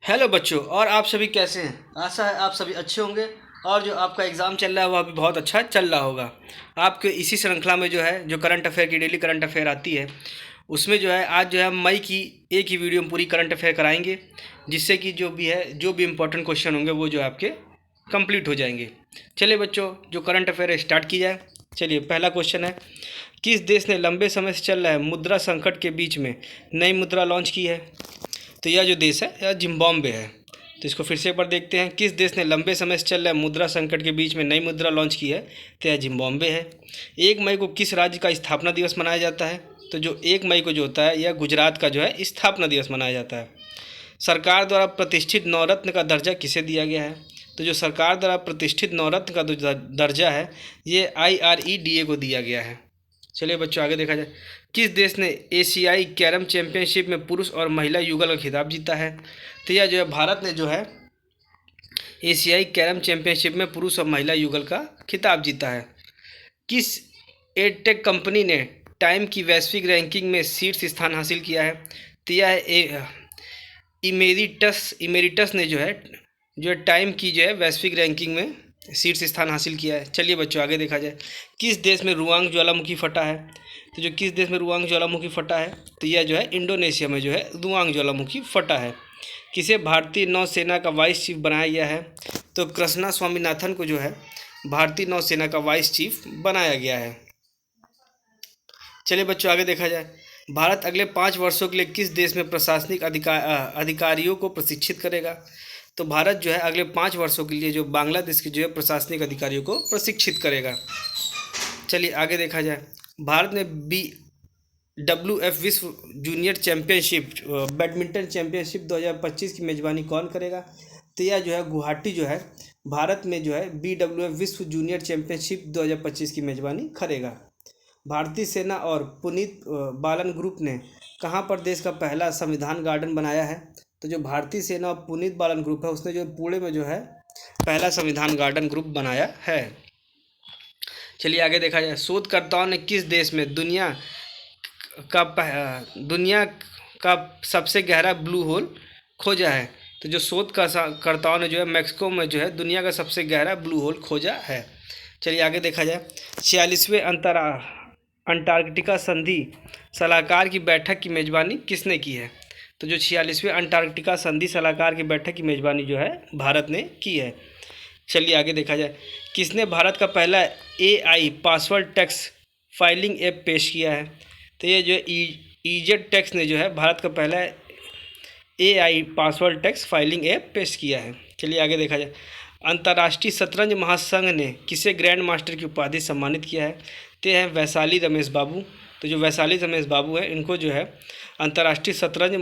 Hello बच्चों, और आप सभी कैसे हैं। आशा है आप सभी अच्छे होंगे और जो आपका एग्ज़ाम चल रहा है वह भी बहुत अच्छा चल रहा होगा। आपके इसी श्रृंखला में जो है जो करंट अफेयर की डेली करंट अफेयर आती है उसमें जो है आज जो है हम मई की एक ही वीडियो में पूरी करंट अफेयर कराएंगे, जिससे कि जो भी है जो भी इम्पोर्टेंट क्वेश्चन होंगे वो जो है आपके कंप्लीट हो जाएंगे। चलिए बच्चों, जो करंट अफेयर है स्टार्ट की जाए। चलिए, पहला क्वेश्चन है, किस देश ने लंबे समय से चल रहा है मुद्रा संकट के बीच में नई मुद्रा लॉन्च की है। तो यह जो देश है यह जिम्बाब्वे है। तो इसको फिर से एक बार देखते हैं, किस देश ने लंबे समय से चल रहे मुद्रा संकट के बीच में नई मुद्रा लॉन्च की है। तो यह जिम्बाब्वे है। 1 मई को किस राज्य का स्थापना दिवस मनाया जाता है। तो जो 1 मई को जो होता है यह गुजरात का जो है स्थापना दिवस मनाया जाता है। सरकार द्वारा प्रतिष्ठित नवरत्न का दर्जा किसे दिया गया है। तो जो सरकार द्वारा प्रतिष्ठित नवरत्न का जो दर्जा है ये IREDA को दिया गया है। चलिए बच्चों, आगे देखा जाए, किस देश ने एशियाई कैरम चैंपियनशिप में पुरुष और महिला युगल का खिताब जीता है। तो यह जो है भारत ने जो है एशियाई कैरम चैंपियनशिप में पुरुष और महिला युगल का खिताब जीता है। किस एडटेक कंपनी ने टाइम की वैश्विक रैंकिंग में शीर्ष स्थान हासिल किया है। तो यह इमेरिटस ने जो है टाइम की जो है वैश्विक रैंकिंग में शीर्ष स्थान हासिल किया है। चलिए बच्चों, आगे देखा जाए, किस देश में रुआंग ज्वालामुखी फटा है। तो जो किस देश में रुआंग ज्वालामुखी फटा है तो यह जो है इंडोनेशिया में जो है रुआंग ज्वालामुखी फटा है। किसे भारतीय नौसेना का वाइस चीफ बनाया गया है। तो कृष्णा स्वामीनाथन को जो है भारतीय नौसेना का वाइस चीफ बनाया गया है। चलिए बच्चों, आगे देखा जाए, भारत अगले 5 वर्षों के लिए किस देश में प्रशासनिक अधिकारियों को प्रशिक्षित करेगा। तो भारत जो है अगले 5 वर्षों के लिए जो बांग्लादेश के जो है प्रशासनिक अधिकारियों को प्रशिक्षित करेगा। चलिए आगे देखा जाए, भारत ने WF विश्व जूनियर चैंपियनशिप बैडमिंटन चैंपियनशिप 2025 की मेज़बानी कौन करेगा। तो यह जो है गुवाहाटी जो है भारत में जो है BWF विश्व जूनियर चैंपियनशिप 2025 की मेज़बानी करेगा। भारतीय सेना और पुनीत बालन ग्रुप ने कहाँ पर देश का पहला संविधान गार्डन बनाया है। तो जो भारतीय सेना और पुनीत बालन ग्रुप है उसने जो पुणे में जो है पहला संविधान गार्डन ग्रुप बनाया है। चलिए आगे देखा जाए, शोधकर्ताओं ने किस देश में दुनिया का सबसे गहरा ब्लू होल खोजा है। तो जो शोधकर्ताओं ने जो है मैक्सिको में जो है दुनिया का सबसे गहरा ब्लू होल खोजा है। चलिए आगे देखा जाए, 46वें अंटार्कटिका संधि सलाहकार की बैठक की मेज़बानी किसने की है। तो जो 46वें अंटार्कटिका संधि सलाहकार की बैठक की मेज़बानी जो है भारत ने की है। चलिए आगे देखा जाए, किसने भारत का पहला AI password tax filing app पेश किया है। तो ये जो EZ टैक्स ने जो है भारत का पहला AI password tax filing app पेश किया है। चलिए आगे देखा जाए, अंतर्राष्ट्रीय शतरंज महासंघ ने किसे ग्रैंड मास्टर की उपाधि सम्मानित किया है। ते हैं वैशाली रमेश बाबू। तो जो वैशाली रमेश बाबू हैं इनको जो है अंतर्राष्ट्रीय शतरंज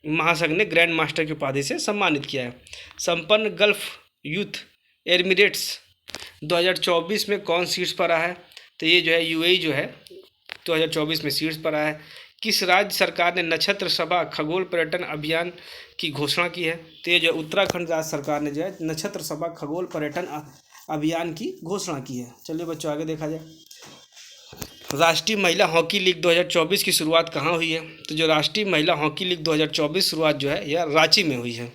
महासंघ ने ग्रैंड मास्टर की उपाधि से सम्मानित किया है। संपन्न गल्फ यूथ एमिरेट्स 2024 में कौन शीर्ष पर रहा है। तो ये जो है UAE जो है 2024 में शीर्ष पर रहा है। किस राज्य सरकार ने नक्षत्र सभा खगोल पर्यटन अभियान की घोषणा की है। तो ये जो उत्तराखंड राज्य सरकार ने जो है नक्षत्र सभा खगोल पर्यटन अभियान की घोषणा की है। चलिए बच्चों, आगे देखा जाए, राष्ट्रीय महिला हॉकी लीग 2024 की शुरुआत कहाँ हुई है। तो जो राष्ट्रीय महिला हॉकी लीग 2024 शुरुआत जो है यह रांची में हुई है।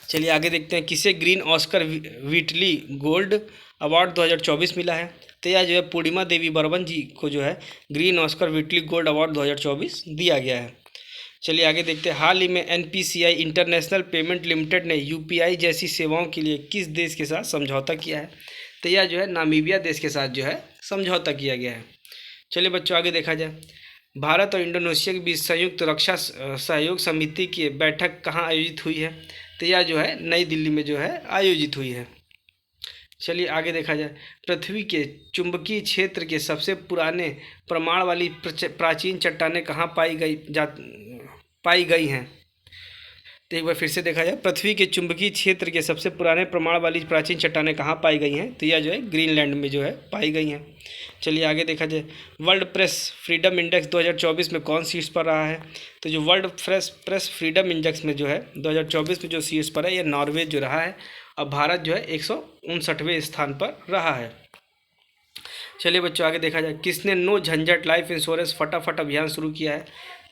चलिए आगे देखते हैं, किसे green Oscar Whitley gold award 2024 मिला है। तो यह जो है पूर्णिमा देवी बर्मन जी को जो है green Oscar Whitley gold award 2024 दिया गया है। चलिए आगे देखते हैं, हाल ही में NPCI इंटरनेशनल पेमेंट लिमिटेड ने UPI जैसी सेवाओं के लिए किस देश के साथ समझौता किया है। तो यह जो है नामीबिया देश के साथ जो है समझौता किया गया है। चलिए बच्चों, आगे देखा जाए, भारत और इंडोनेशिया के बीच संयुक्त रक्षा सहयोग समिति की बैठक कहाँ आयोजित हुई है। तो यह जो है नई दिल्ली में जो है आयोजित हुई है। चलिए आगे देखा जाए, पृथ्वी के चुंबकीय क्षेत्र के सबसे पुराने प्रमाण वाली प्राचीन चट्टानें कहाँ पाई गई हैं। तो एक बार फिर से देखा जाए, पृथ्वी के चुंबकीय क्षेत्र के सबसे पुराने प्रमाण वाली प्राचीन चट्टानें कहाँ पाई गई हैं। तो यह जो है ग्रीनलैंड में जो है पाई गई हैं। चलिए आगे देखा जाए, वर्ल्ड प्रेस फ्रीडम इंडेक्स 2024 में कौन शीर्ष पर रहा है। तो जो वर्ल्ड प्रेस फ्रीडम इंडेक्स में जो है 2024 में जो शीर्ष पर है यह नॉर्वे जो रहा है और भारत जो है 159वें स्थान पर रहा है। चलिए बच्चों, आगे देखा जाए, किसने नो झंझट लाइफ इंश्योरेंस फटाफट अभियान शुरू किया है।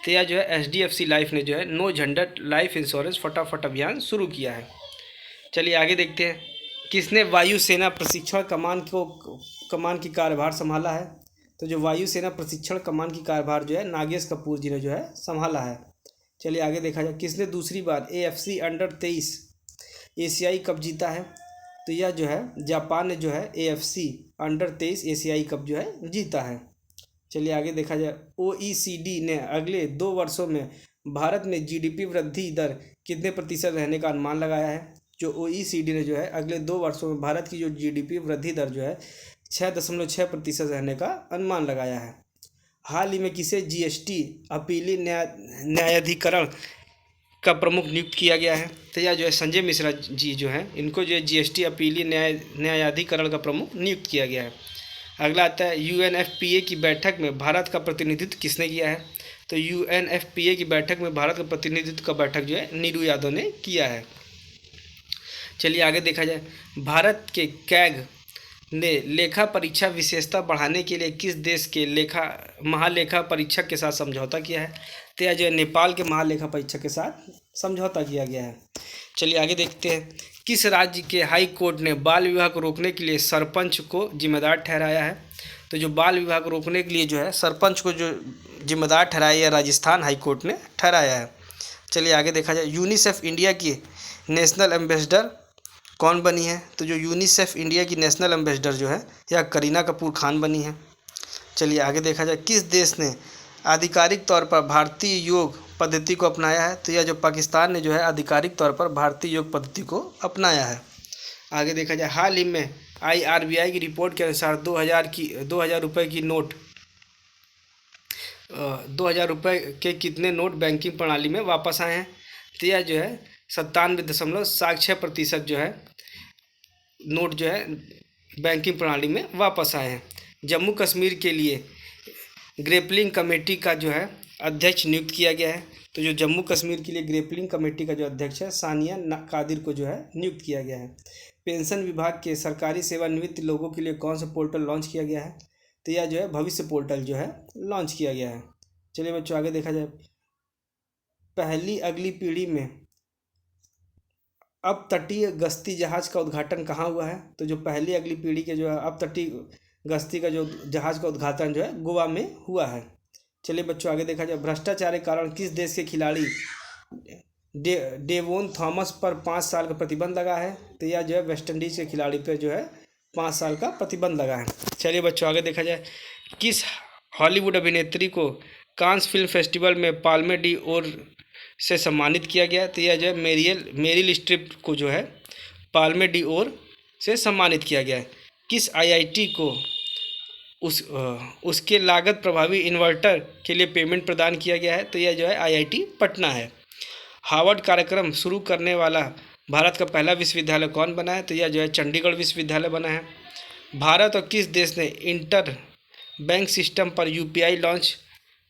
तो यह जो है HDFC लाइफ ने जो है नो झंझट लाइफ इंश्योरेंस फटाफट अभियान शुरू किया है। चलिए आगे देखते हैं, किसने वायुसेना प्रशिक्षण कमान की कार्यभार संभाला है? तो जो वायुसेना प्रशिक्षण कमान की कार्यभार जो है नागेश कपूर जी ने जो है संभाला है। चलिए आगे देखा जाए, किसने दूसरी बार AFC अंडर-23 एशियाई कप जीता है? तो यह जो है जापान ने जो है AFC अंडर-23 एशियाई कप जो है जीता है। चलिए आगे देखा जाए, OECD ने अगले 2 वर्षों में भारत में GDP वृद्धि दर कितने प्रतिशत रहने का अनुमान लगाया है? जो OECD ने जो है अगले 2 वर्षों में भारत की जो GDP वृद्धि दर जो है 6.6% रहने का अनुमान लगाया है। हाल ही में किसे GST अपीली न्यायाधिकरण का प्रमुख नियुक्त किया गया है? तो यह जो है संजय मिश्रा जी जो हैं इनको जो है GST अपीली न्यायाधिकरण का प्रमुख नियुक्त किया गया है। अगला आता है, UNFPA की बैठक में भारत का प्रतिनिधित्व किसने किया है? तो UNFPA की बैठक में भारत का प्रतिनिधित्व का बैठक जो है नीरू यादव ने किया है। चलिए आगे देखा जाए, भारत के कैग ने लेखा परीक्षा विशेषता बढ़ाने के लिए किस देश के महालेखा परीक्षक के साथ समझौता किया है? तो यह जो है नेपाल के महालेखा परीक्षक के साथ समझौता किया गया है। चलिए आगे देखते हैं, किस राज्य के हाई कोर्ट ने बाल विवाह को रोकने के लिए सरपंच को जिम्मेदार ठहराया है? तो जो बाल विवाह को रोकने के लिए जो है सरपंच को जो जिम्मेदार ठहराया है राजस्थान हाई कोर्ट ने ठहराया है। चलिए आगे देखा जाए, यूनिसेफ इंडिया की नेशनल एम्बेसडर कौन बनी है? तो जो यूनिसेफ इंडिया की नेशनल एम्बेसडर जो है यह करीना कपूर खान बनी है। चलिए आगे देखा जाए, किस देश ने आधिकारिक तौर पर भारतीय योग पद्धति को अपनाया है? तो यह जो पाकिस्तान ने जो है आधिकारिक तौर पर भारतीय योग पद्धति को अपनाया है। आगे देखा जाए, हाल ही में IRBI की रिपोर्ट के अनुसार 2000 रुपये की नोट 2000 रुपये के कितने नोट बैंकिंग प्रणाली में वापस आए हैं? तो यह जो है 97.6% जो है नोट जो है बैंकिंग प्रणाली में वापस आए हैं। जम्मू कश्मीर के लिए ग्रेपलिंग कमेटी का जो है अध्यक्ष नियुक्त किया गया है। तो जो जम्मू कश्मीर के लिए ग्रेपलिंग कमेटी का जो अध्यक्ष है सानिया कादिर को जो है नियुक्त किया गया है। पेंशन विभाग के सरकारी सेवानिवृत्त लोगों के लिए कौन सा पोर्टल लॉन्च किया गया है? तो यह जो है भविष्य पोर्टल जो है लॉन्च किया गया है। चलिए बच्चों आगे देखा जाए, पहली अगली पीढ़ी में अब तटीय गश्ती जहाज़ का उद्घाटन कहाँ हुआ है? तो जो पहली अगली पीढ़ी के जो है अब तटीय गश्ती का जो जहाज़ का उद्घाटन जो है गोवा में हुआ है। चलिए बच्चों आगे देखा जाए, भ्रष्टाचार के कारण किस देश के खिलाड़ी डेवोन थॉमस पर 5 साल का प्रतिबंध लगा है? तो यह जो है वेस्ट इंडीज़ के खिलाड़ी पर जो है 5 साल का प्रतिबंध लगा है। चलिए बच्चों आगे देखा जाए, किस हॉलीवुड अभिनेत्री को कांस फिल्म फेस्टिवल में पाल्मे डी ओर से सम्मानित किया गया? तो यह जो है मेरिल स्ट्रिप को जो है पाल्मे डी ओर से सम्मानित किया गया है। किस IIT को उसके लागत प्रभावी इन्वर्टर के लिए पेमेंट प्रदान किया गया है? तो यह जो है IIT पटना है। हार्वर्ड कार्यक्रम शुरू करने वाला भारत का पहला विश्वविद्यालय कौन बना है? तो यह जो है चंडीगढ़ विश्वविद्यालय बना है। भारत और किस देश ने इंटर बैंक सिस्टम पर UPI लॉन्च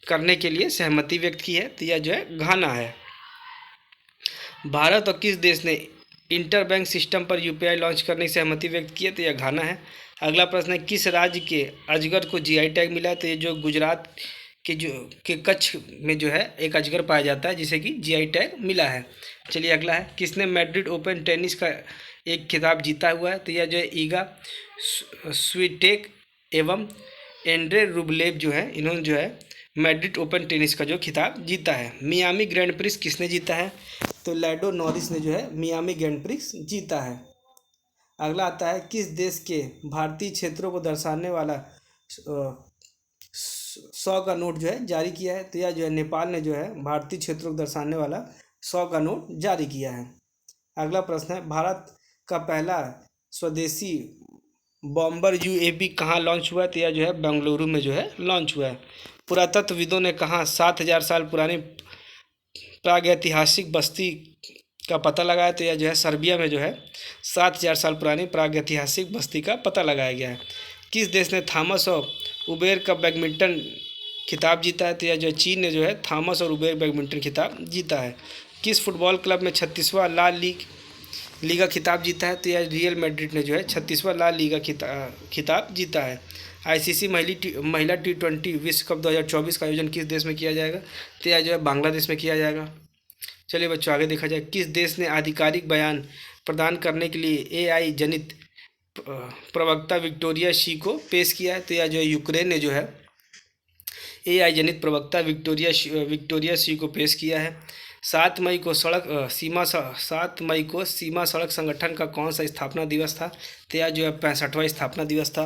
करने के लिए सहमति व्यक्त की है? तो यह जो है घाना है। भारत और किस देश ने इंटर बैंक सिस्टम पर UPI लॉन्च करने की सहमति व्यक्त की है? तो यह घाना है। अगला प्रश्न है, किस राज्य के अजगर को GI टैग मिला है? तो ये जो गुजरात के कच्छ में जो है एक अजगर पाया जाता है जिसे कि GI टैग मिला है। चलिए अगला है, किसने मैड्रिड ओपन टेनिस का एक खिताब जीता हुआ है? तो यह जो है ईगा स्विटेक एवं एंड्रे रुबलेव जो है इन्होंने जो है मैड्रिड ओपन टेनिस का जो खिताब जीता है। मियामी ग्रैंड प्रिक्स किसने जीता है? तो लैडो नॉरिस ने जो है मियामी ग्रैंड प्रिक्स जीता है। अगला आता है, किस देश के भारतीय क्षेत्रों को दर्शाने वाला 100 का नोट जो है जारी किया है? तो यह जो है नेपाल ने जो है भारतीय क्षेत्रों को दर्शाने वाला 100 का नोट जारी किया है। अगला प्रश्न है, भारत का पहला स्वदेशी बॉम्बर UAV कहाँ लॉन्च हुआ है? तो यह जो है बेंगलुरु में जो है लॉन्च हुआ है। पुरातत्वविदों ने कहाँ 7000 साल पुरानी प्रागैतिहासिक बस्ती का पता लगाया? तो यह जो है सर्बिया में जो है 7000 साल पुरानी प्रागैतिहासिक बस्ती का पता लगाया गया है। किस देश ने थॉमस और उबेर का बैडमिंटन खिताब जीता है? तो यह जो चीन ने जो है थॉमस और उबेर बैडमिंटन खिताब जीता है। किस फुटबॉल क्लब में 36वां ला लीग लीगा खिताब जीता है? तो यह रियल मैड्रिड ने जो है 36वां ला लीगा खिताब जीता है। आईसीसी महिला T20 विश्व कप 2024 का आयोजन किस देश में किया जाएगा? तो यह जो है बांग्लादेश में किया जाएगा। चलिए बच्चों आगे देखा जाए, किस देश ने आधिकारिक बयान प्रदान करने के लिए एआई जनित प्रवक्ता विक्टोरिया शी को पेश किया है? तो यह जो है यूक्रेन ने जो है एआई जनित प्रवक्ता विक्टोरिया शी को पेश किया है। 7 मई को सीमा सड़क संगठन का कौन सा स्थापना दिवस था? तो यह जो है 65वां स्थापना दिवस था।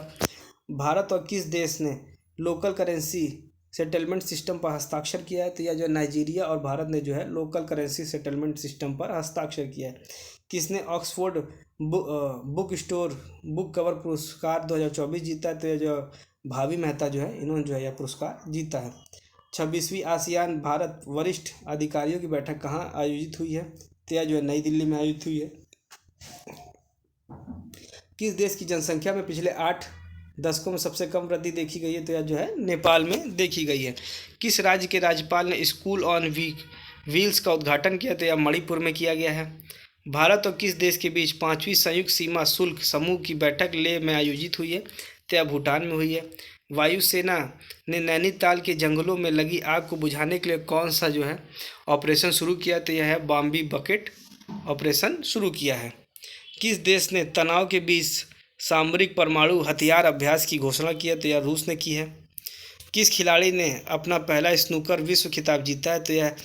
भारत और किस देश ने लोकल करेंसी सेटलमेंट सिस्टम पर हस्ताक्षर किया है? तो यह जो नाइजीरिया और भारत ने जो है लोकल करेंसी सेटलमेंट सिस्टम पर हस्ताक्षर किया है। किसने ऑक्सफोर्ड बुक कवर पुरस्कार 2024 जीता है? तो यह जो भावी मेहता जो है इन्होंने जो है यह पुरस्कार जीता है। 26वीं आसियान भारत वरिष्ठ अधिकारियों की बैठक कहाँ आयोजित हुई है? तो यह जो है नई दिल्ली में आयोजित हुई है। किस देश की जनसंख्या में पिछले 8 दशकों में सबसे कम वृद्धि देखी गई है? तो यह जो है नेपाल में देखी गई है। किस राज्य के राज्यपाल ने स्कूल ऑन व्हील्स का उद्घाटन किया? तो यह मणिपुर में किया गया है। भारत और किस देश के बीच 5वीं संयुक्त सीमा शुल्क समूह की बैठक लेह में आयोजित हुई है? तो यह भूटान में हुई है। वायुसेना ने नैनीताल के जंगलों में लगी आग को बुझाने के लिए कौन सा जो है ऑपरेशन शुरू किया? तो यह है बॉम्बी बकेट ऑपरेशन शुरू किया है। किस देश ने तनाव के बीच सामरिक परमाणु हथियार अभ्यास की घोषणा की है? तो यह रूस ने की है। किस खिलाड़ी ने अपना पहला स्नूकर विश्व खिताब जीता है? तो यह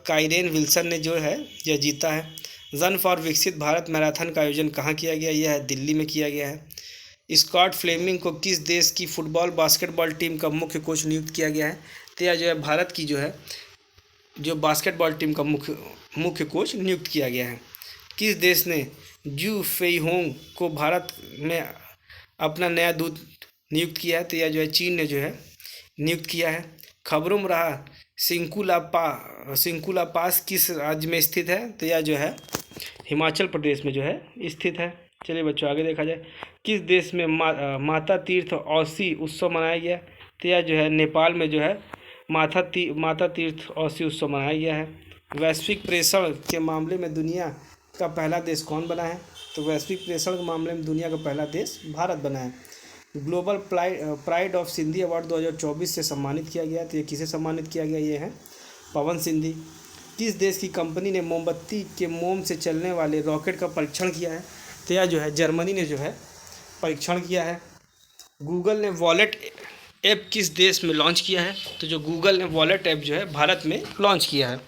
काइरेन विल्सन ने जो है यह जीता है। रन फॉर विकसित भारत मैराथन का आयोजन कहाँ किया गया? यह दिल्ली में किया गया है। स्कॉट फ्लेमिंग को किस देश की फुटबॉल बास्केटबॉल टीम का मुख्य कोच नियुक्त किया गया है? तो यह जो है भारत की जो है जो बास्केटबॉल टीम का मुख्य कोच नियुक्त किया गया है। किस देश ने जू फेईहोंग को भारत में अपना नया दूत नियुक्त किया है? तो यह जो है चीन ने जो है नियुक्त किया है। खबरों में रहा सिंकुला पास किस राज्य में स्थित है? तो यह जो है हिमाचल प्रदेश में जो है स्थित है। चलिए बच्चों आगे देखा जाए, किस देश में माता तीर्थ औसी उत्सव मनाया गया? तो यह जो है नेपाल में जो है माता तीर्थ औसी उत्सव मनाया गया है। वैश्विक प्रेषण के मामले में दुनिया का पहला देश कौन बना है? तो वैश्विक प्रेषण के मामले में दुनिया का पहला देश भारत बना है। Global pride of Sindhi award 2024 से सम्मानित किया गया। तो ये किसे सम्मानित किया गया? ये है पवन सिंधी। किस देश की कंपनी ने मोमबत्ती के मोम से चलने वाले रॉकेट का परीक्षण किया है? तो यह जो है जर्मनी ने जो है परीक्षण किया है। गूगल ने वॉलेट ऐप किस देश में लॉन्च किया है? तो जो गूगल ने वॉलेट ऐप जो है भारत में लॉन्च किया है।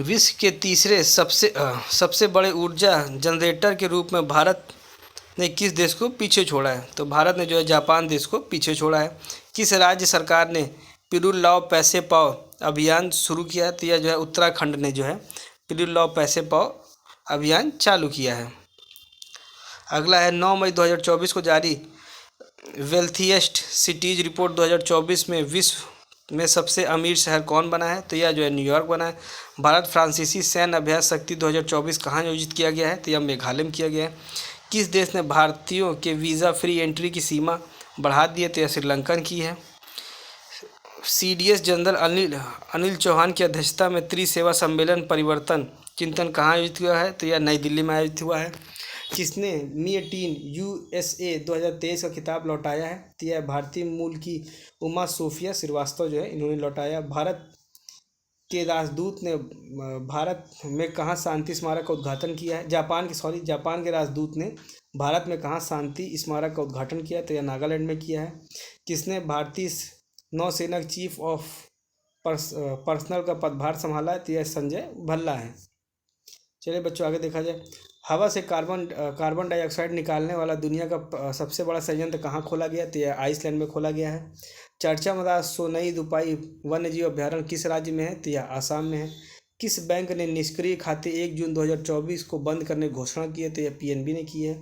विश्व के तीसरे सबसे बड़े ऊर्जा जनरेटर के रूप में भारत ने किस देश को पीछे छोड़ा है? तो भारत ने जो है जापान देश को पीछे छोड़ा है। किस राज्य सरकार ने पिरूल लाओ पैसे पाओ अभियान शुरू किया है? तो यह जो है उत्तराखंड ने जो है पिरूल लाओ पैसे पाओ अभियान चालू किया है। अगला है 9 मई 2024 को जारी वेल्थिएस्ट सिटीज रिपोर्ट 2024 में विश्व में सबसे अमीर शहर कौन बना है? तो यह जो है न्यूयॉर्क बना है। भारत फ्रांसीसी सैन्य अभ्यास शक्ति 2024 कहाँ आयोजित किया गया है? तो यह मेघालय में किया गया है। किस देश ने भारतीयों के वीज़ा फ्री एंट्री की सीमा बढ़ा दी है? तो यह श्रीलंकन की है। CDS जनरल अनिल चौहान की अध्यक्षता में त्रिसेवा सम्मेलन परिवर्तन चिंतन कहाँ आयोजित हुआ है? तो यह नई दिल्ली में आयोजित हुआ है। किसने मी18 USA 2023 का खिताब लौटाया है? तो यह भारतीय मूल की उमा सोफिया श्रीवास्तव जो है इन्होंने लौटाया। भारत के राजदूत ने भारत में कहाँ शांति स्मारक का उद्घाटन किया है? जापान के राजदूत ने भारत में कहाँ शांति स्मारक का उद्घाटन किया? तो यह नागालैंड में किया है। किसने भारतीय नौसेना चीफ ऑफ पर्सनल का पदभार संभाला है? तो यह संजय भल्ला है। चलिए बच्चों आगे देखा जाए, हवा से कार्बन डाइऑक्साइड निकालने वाला दुनिया का सबसे बड़ा संयंत्र कहाँ खोला गया? तो यह आइसलैंड में खोला गया है। चर्चा में रहा सोनई दुपाई वन्यजीव अभ्यारण्य किस राज्य में है? तो यह आसाम में है। किस बैंक ने निष्क्रिय खाते 1 जून 2024 को बंद करने की घोषणा की है? तो यह PNB ने की है।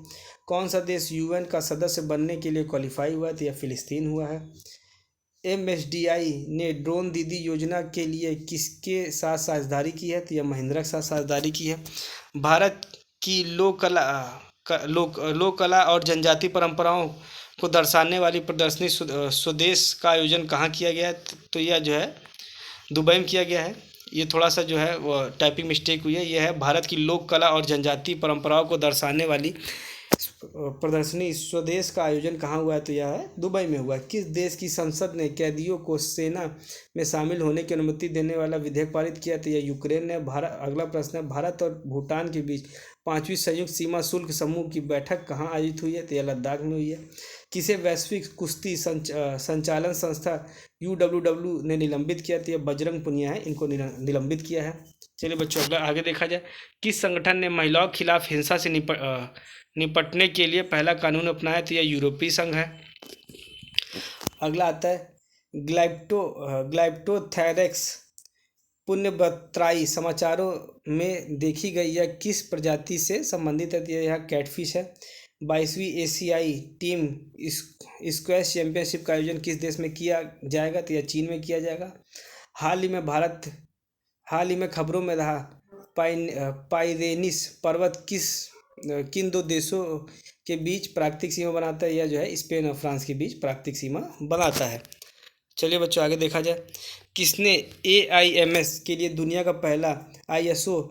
कौन सा देश UN का सदस्य बनने के लिए क्वालिफाई हुआ है? तो यह फिलिस्तीन हुआ है। MSDI ने ड्रोन दीदी योजना के लिए किसके साथ साझेदारी की है? तो यह महिंद्रा के साथ साझेदारी की है। भारत की लोक कला और जनजाति परंपराओं को दर्शाने वाली प्रदर्शनी स्वदेश का आयोजन कहाँ किया गया है? तो यह जो है दुबई में किया गया है। ये थोड़ा सा जो है वो टाइपिंग मिस्टेक हुई है। ये है भारत की लोक कला और जनजातीय परंपराओं को दर्शाने वाली प्रदर्शनी स्वदेश का आयोजन कहाँ हुआ है? तो यह है दुबई में हुआ है। किस देश की संसद ने कैदियों को सेना में शामिल होने की अनुमति देने वाला विधेयक पारित किया? तो यह यूक्रेन ने। भारत अगला प्रश्न है, भारत और भूटान के बीच 5वीं संयुक्त सीमा शुल्क समूह की बैठक कहाँ आयोजित हुई है? तो यह लद्दाख में हुई है। किसे वैश्विक कुश्ती संचालन संस्था UWW ने निलंबित किया? तो यह बजरंग पुनिया है, इनको निलंबित किया है। चलिए बच्चों अगला आगे देखा जाए। किस संगठन ने महिलाओं के खिलाफ हिंसा से निपटने के लिए पहला कानून अपनाया? तो यह यूरोपीय संघ है। अगला आता है ग्लाइप्टोथेरैक्स पुण्यबत्राई समाचारों में देखी गई यह किस प्रजाति से संबंधित है? तो यह कैटफिश है। 22वीं एशियाई टीम स्क्वैश चैंपियनशिप का आयोजन किस देश में किया जाएगा? तो यह चीन में किया जाएगा। हाल ही में खबरों में रहा पाइरेनीस पर्वत किन दो देशों के बीच प्राकृतिक सीमा बनाता है? यह जो है स्पेन और फ्रांस के बीच प्राकृतिक सीमा बनाता है। चलिए बच्चों आगे देखा जाए। किसने AIMS के लिए दुनिया का पहला ISO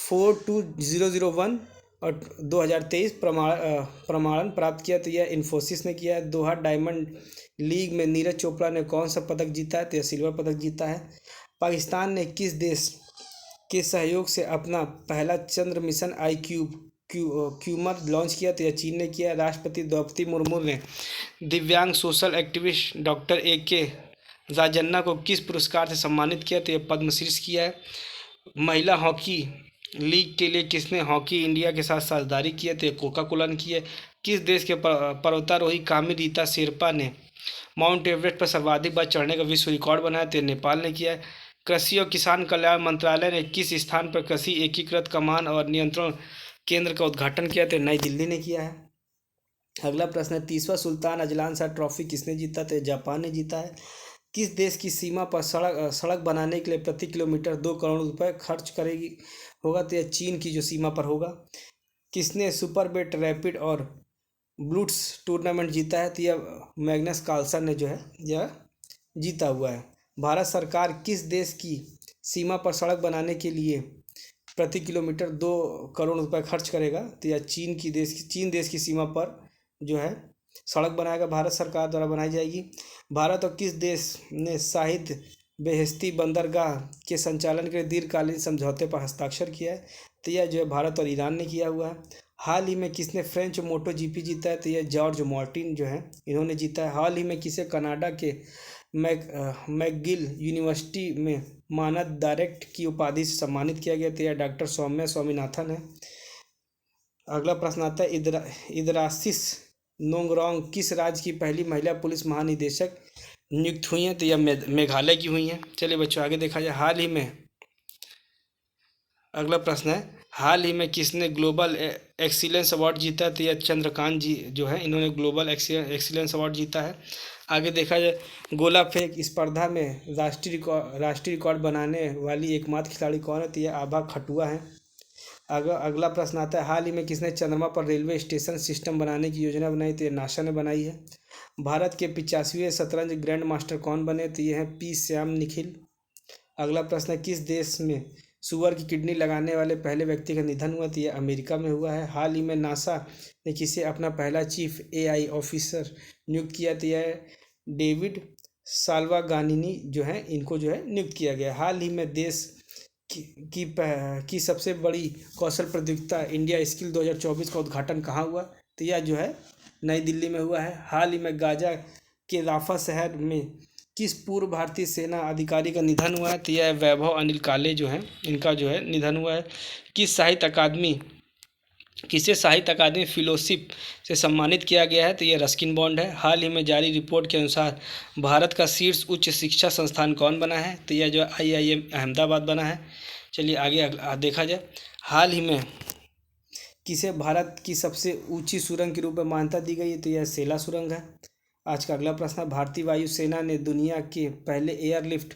42001 और 2023 प्रमाणन प्राप्त किया? तो यह इन्फोसिस ने किया है। दोहा डायमंड लीग में नीरज चोपड़ा ने कौन सा पदक जीता है? तो यह सिल्वर पदक जीता है। पाकिस्तान ने किस देश के सहयोग से अपना पहला चंद्र मिशन क्यूमर लॉन्च किया? तो यह चीन ने किया। राष्ट्रपति द्रौपदी मुर्मू ने दिव्यांग social activist doctor AK Rajanna को किस पुरस्कार से सम्मानित किया? तो यह पद्मश्री से किया है। महिला हॉकी लीग के लिए किसने हॉकी इंडिया के साथ साझेदारी की है? तो यह कोका कोला ने की है। किस देश के पर्वतारोही कामी रीता शेरपा ने माउंट एवरेस्ट पर सर्वाधिक बार चढ़ने का विश्व रिकॉर्ड बनाया? तो नेपाल ने किया है। कृषि और किसान कल्याण मंत्रालय ने किस स्थान पर कृषि एकीकृत कमान और नियंत्रण केंद्र का उद्घाटन किया? तो नई दिल्ली ने किया है। अगला प्रश्न है, 30वां सुल्तान अजलान शाह ट्रॉफी किसने जीता? तो जापान ने जीता है। किस देश की सीमा पर सड़क बनाने के लिए प्रति किलोमीटर 2 करोड़ रुपए खर्च करेगी होगा? तो यह चीन की जो सीमा पर होगा। किसने सुपरबेट रैपिड और ब्लूट्स टूर्नामेंट जीता है? तो यह मैग्नस कार्लसन ने जो है यह जीता हुआ है। भारत सरकार किस देश की सीमा पर सड़क बनाने के लिए प्रति किलोमीटर 2 करोड़ रुपए खर्च करेगा? तो यह चीन देश की सीमा पर जो है सड़क बनाएगा, भारत सरकार द्वारा बनाई जाएगी। भारत और किस देश ने शाहिद बेहेश्ती बंदरगाह के संचालन के लिए दीर्घकालीन समझौते पर हस्ताक्षर किया है? तो यह जो है भारत और ईरान ने किया हुआ है। हाल ही में किसने फ्रेंच मोटो GP जीता है? तो यह जॉर्ज मार्टिन जो है इन्होंने जीता है। हाल ही में किसे कनाडा के मैकगिल यूनिवर्सिटी में मानद डायरेक्ट की उपाधि से सम्मानित किया गया? तो यह डॉक्टर सौम्या स्वामीनाथन है। अगला प्रश्न आता है, इदरासिस नोंगरोंग किस राज्य की पहली महिला पुलिस महानिदेशक नियुक्त हुई हैं? तो यह मेघालय की हुई हैं। चलिए बच्चों आगे देखा जाए। अगला प्रश्न है, हाल ही में किसने ग्लोबल एक्सीलेंस अवार्ड जीता है? तो यह चंद्रकांत जी जो है इन्होंने ग्लोबल एक्सीलेंस अवार्ड जीता है। आगे देखा जाए, गोला फेंक स्पर्धा में राष्ट्रीय रिकॉर्ड बनाने वाली एकमात्र खिलाड़ी कौन है? तो यह आभा खटुआ है। अगला प्रश्न आता है, हाल ही में किसने चंद्रमा पर रेलवे स्टेशन सिस्टम बनाने की योजना बनाई? तो यह नासा ने बनाई है। भारत के 85वें शतरंज ग्रैंड मास्टर कौन बने? तो ये हैं P श्याम निखिल। अगला प्रश्न है, किस देश में सुअर की किडनी लगाने वाले पहले व्यक्ति का निधन हुआ? तो यह अमेरिका में हुआ है। हाल ही में नासा ने किसे अपना पहला चीफ AI ऑफिसर नियुक्त किया? तो यह डेविड साल्वागानिनी जो है इनको जो है नियुक्त किया गया। हाल ही में देश की सबसे बड़ी कौशल प्रतियोगिता इंडिया स्किल 2024 का उद्घाटन कहाँ हुआ? तो यह जो है नई दिल्ली में हुआ है। हाल ही में गाजा के राफा शहर में किस पूर्व भारतीय सेना अधिकारी का निधन हुआ है? तो यह वैभव अनिल काले जो हैं इनका जो है निधन हुआ है। किसे साहित्य अकादमी फेलोशिप से सम्मानित किया गया है? तो यह रस्किन बॉन्ड है। हाल ही में जारी रिपोर्ट के अनुसार भारत का शीर्ष उच्च शिक्षा संस्थान कौन बना है? तो यह जो IIM अहमदाबाद बना है। चलिए आगे देखा जाए, हाल ही में किसे भारत की सबसे ऊंची सुरंग के रूप में मान्यता दी गई है? तो यह सेला सुरंग है। आज का अगला प्रश्न, भारतीय वायुसेना ने दुनिया के पहले एयरलिफ्ट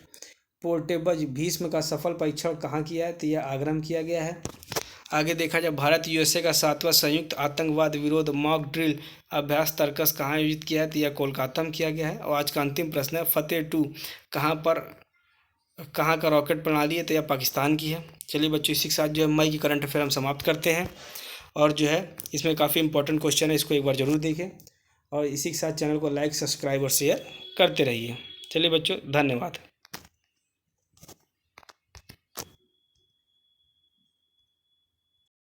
पोर्टेबल भीष्म का सफल परीक्षण कहाँ किया है? तो यह आगरा में किया गया है। आगे देखा जाए, भारत USA का 7वां संयुक्त आतंकवाद विरोध मॉक ड्रिल अभ्यास तर्कस कहाँ आयोजित किया है? तो यह कोलकाता में किया गया है। और आज का अंतिम प्रश्न है, फतेह 2 कहाँ पर कहाँ का रॉकेट प्रणाली है, तो यह पाकिस्तान की है। चलिए बच्चों, इसी के साथ जो है मई की करंट अफेयर हम समाप्त करते हैं। और जो है इसमें काफ़ी इंपॉर्टेंट क्वेश्चन है, इसको एक बार ज़रूर देखें। और इसी के साथ चैनल को लाइक, सब्सक्राइब और शेयर करते रहिए। चलिए बच्चों, धन्यवाद।